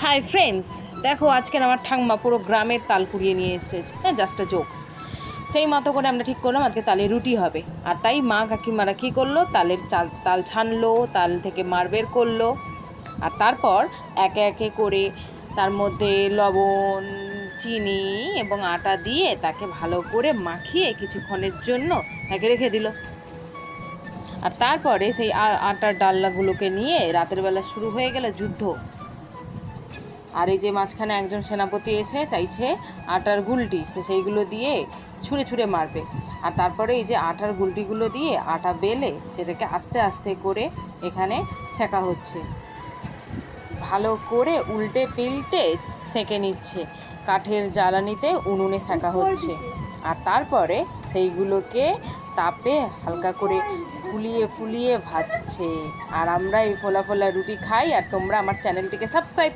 Hi friends, দেখো আজকের আমার ঠাম্মা পুরো গ্রামের তাল কুড়িয়ে নিয়ে এসেছে। হ্যাঁ, জাস্ট আ জোকস। সেই মতো করে আমরা ঠিক করলাম আজকে তালের রুটি হবে। আর তাই মা কাকিমারা কী করলো, তাল ছানলো, তাল থেকে মাড় বের করলো। আর তারপর একে একে করে তার মধ্যে লবণ, চিনি এবং আটা দিয়ে তাকে ভালো করে মাখিয়ে কিছুক্ষণের জন্য তাকে রেখে দিল। আর তারপরে সেই আটার ডাল্লাগুলোকে নিয়ে রাতের বেলা শুরু হয়ে গেল যুদ্ধ। আর এই যে মাঝখানে একজন সেনাপতি এসে চাইছে আটার গুলটি, সে সেইগুলো দিয়ে ছুঁড়ে ছুঁড়ে মারবে। আর তারপরে এই যে আটার গুলটিগুলো দিয়ে আটা বেলে সেটাকে আস্তে আস্তে করে এখানে সেঁকা হচ্ছে, ভালো করে উল্টে পিল্টে সেঁকে নিচ্ছে। কাঠের জ্বালানিতে উনুনে সেঁকা হচ্ছে। আর তারপরে সেইগুলোকে তাপে হালকা করে ফুলিয়ে ফুলিয়ে ভাজছে। আর আমরা এই ফোলা ফোলা রুটি খাই। আর তোমরা আমার চ্যানেলটিকে সাবস্ক্রাইব